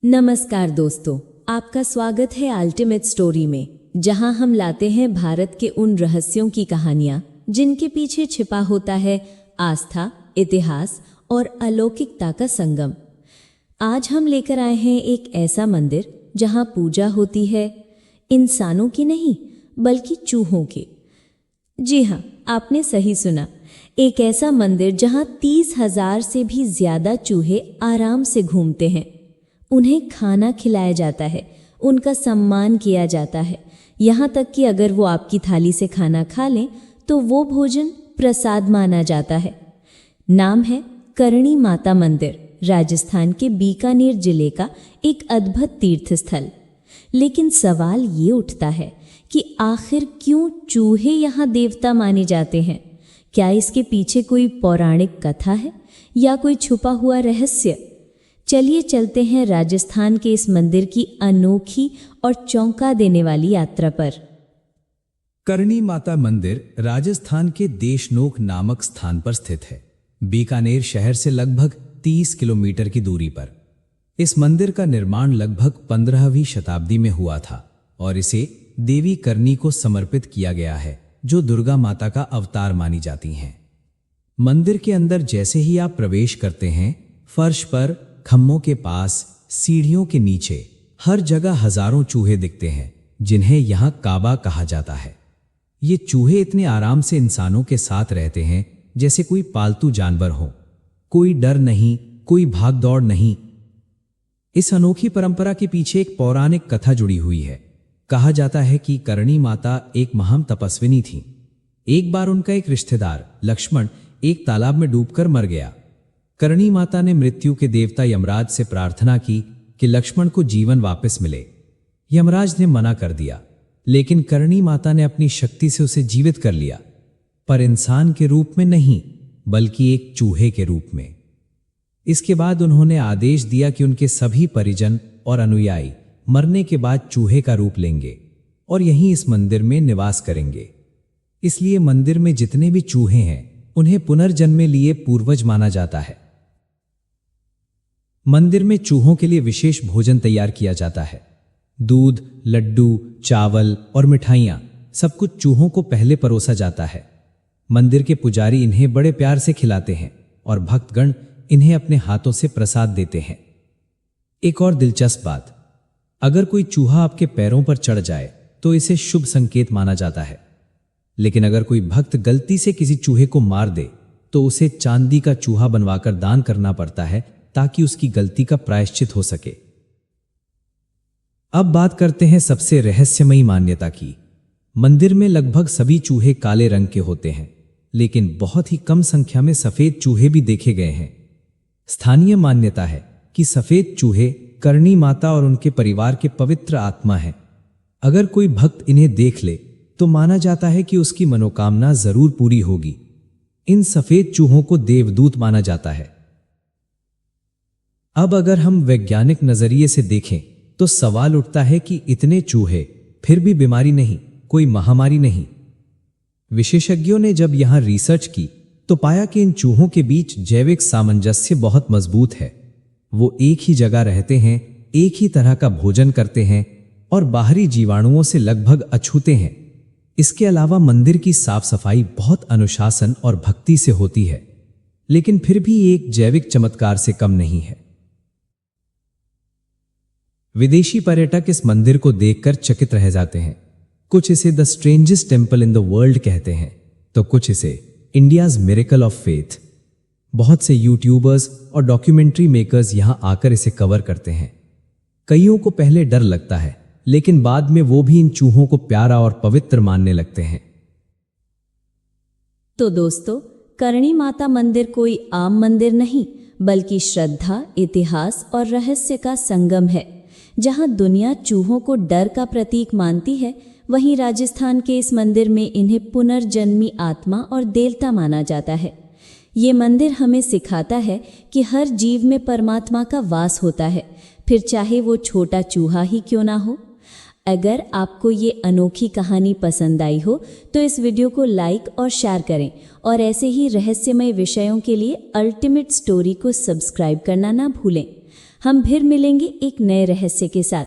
नमस्कार दोस्तों, आपका स्वागत है अल्टीमेट स्टोरी में, जहां हम लाते हैं भारत के उन रहस्यों की कहानियां जिनके पीछे छिपा होता है आस्था, इतिहास और अलौकिकता का संगम। आज हम लेकर आए हैं एक ऐसा मंदिर जहां पूजा होती है इंसानों की नहीं बल्कि चूहों की। जी हाँ, आपने सही सुना, एक ऐसा मंदिर जहां 30,000 से भी ज्यादा चूहे आराम से घूमते हैं। उन्हें खाना खिलाया जाता है, उनका सम्मान किया जाता है, यहाँ तक कि अगर वो आपकी थाली से खाना खा लें तो वो भोजन प्रसाद माना जाता है। नाम है करणी माता मंदिर, राजस्थान के बीकानेर जिले का एक अद्भुत तीर्थ स्थल। लेकिन सवाल ये उठता है कि आखिर क्यों चूहे यहाँ देवता माने जाते हैं? क्या इसके पीछे कोई पौराणिक कथा है या कोई छुपा हुआ रहस्य? चलिए चलते हैं राजस्थान के इस मंदिर की अनोखी और चौंका देने वाली यात्रा पर। करणी माता मंदिर राजस्थान के देशनोक नामक स्थान पर स्थित है, बीकानेर शहर से लगभग 30 किलोमीटर की दूरी पर। इस मंदिर का निर्माण लगभग 15वीं शताब्दी में हुआ था और इसे देवी करणी को समर्पित किया गया है, जो दुर्गा माता का अवतार मानी जाती हैं। मंदिर के अंदर जैसे ही आप प्रवेश करते हैं, फर्श पर, खम्भों के पास, सीढ़ियों के नीचे हर जगह हजारों चूहे दिखते हैं, जिन्हें यहाँ काबा कहा जाता है। ये चूहे इतने आराम से इंसानों के साथ रहते हैं जैसे कोई पालतू जानवर हो। कोई डर नहीं, कोई भाग दौड़ नहीं। इस अनोखी परंपरा के पीछे एक पौराणिक कथा जुड़ी हुई है। कहा जाता है कि करणी माता एक महान तपस्विनी थी। एक बार उनका एक रिश्तेदार लक्ष्मण एक तालाब में डूबकर मर गया। करणी माता ने मृत्यु के देवता यमराज से प्रार्थना की कि लक्ष्मण को जीवन वापस मिले। यमराज ने मना कर दिया, लेकिन करणी माता ने अपनी शक्ति से उसे जीवित कर लिया, पर इंसान के रूप में नहीं बल्कि एक चूहे के रूप में। इसके बाद उन्होंने आदेश दिया कि उनके सभी परिजन और अनुयायी मरने के बाद चूहे का रूप लेंगे और यहीं इस मंदिर में निवास करेंगे। इसलिए मंदिर में जितने भी चूहे हैं उन्हें पुनर्जन्म लिए पूर्वज माना जाता है। मंदिर में चूहों के लिए विशेष भोजन तैयार किया जाता है। दूध, लड्डू, चावल और मिठाइयाँ सब कुछ चूहों को पहले परोसा जाता है। मंदिर के पुजारी इन्हें बड़े प्यार से खिलाते हैं और भक्तगण इन्हें अपने हाथों से प्रसाद देते हैं। एक और दिलचस्प बात, अगर कोई चूहा आपके पैरों पर चढ़ जाए तो इसे शुभ संकेत माना जाता है। लेकिन अगर कोई भक्त गलती से किसी चूहे को मार दे तो उसे चांदी का चूहा बनवाकर दान करना पड़ता है, ताकि उसकी गलती का प्रायश्चित हो सके। अब बात करते हैं सबसे रहस्यमयी मान्यता की। मंदिर में लगभग सभी चूहे काले रंग के होते हैं, लेकिन बहुत ही कम संख्या में सफेद चूहे भी देखे गए हैं। स्थानीय मान्यता है कि सफेद चूहे करणी माता और उनके परिवार के पवित्र आत्मा हैं। अगर कोई भक्त इन्हें देख ले तो माना जाता है कि उसकी मनोकामना जरूर पूरी होगी। इन सफेद चूहों को देवदूत माना जाता है। अब अगर हम वैज्ञानिक नजरिए से देखें तो सवाल उठता है कि इतने चूहे, फिर भी बीमारी नहीं, कोई महामारी नहीं। विशेषज्ञों ने जब यहां रिसर्च की तो पाया कि इन चूहों के बीच जैविक सामंजस्य बहुत मजबूत है। वो एक ही जगह रहते हैं, एक ही तरह का भोजन करते हैं और बाहरी जीवाणुओं से लगभग अछूते हैं। इसके अलावा मंदिर की साफ सफाई बहुत अनुशासन और भक्ति से होती है, लेकिन फिर भी एक जैविक चमत्कार से कम नहीं है। विदेशी पर्यटक इस मंदिर को देखकर चकित रह जाते हैं। कुछ इसे the strangest temple in the world कहते हैं, तो कुछ इसे इंडियाज मिरेकल ऑफ फेथ। बहुत से यूट्यूबर्स और डॉक्यूमेंट्री मेकर्स यहां आकर इसे कवर करते हैं। कईयों को पहले डर लगता है, लेकिन बाद में वो भी इन चूहों को प्यारा और पवित्र मानने लगते हैं। तो दोस्तों, करणी माता मंदिर कोई आम मंदिर नहीं बल्कि श्रद्धा, इतिहास और रहस्य का संगम है। जहां दुनिया चूहों को डर का प्रतीक मानती है, वहीं राजस्थान के इस मंदिर में इन्हें पुनर्जन्मी आत्मा और देवता माना जाता है। ये मंदिर हमें सिखाता है कि हर जीव में परमात्मा का वास होता है, फिर चाहे वो छोटा चूहा ही क्यों ना हो। अगर आपको ये अनोखी कहानी पसंद आई हो तो इस वीडियो को लाइक और शेयर करें और ऐसे ही रहस्यमय विषयों के लिए अल्टीमेट स्टोरी को सब्सक्राइब करना ना भूलें। हम फिर मिलेंगे एक नए रहस्य के साथ।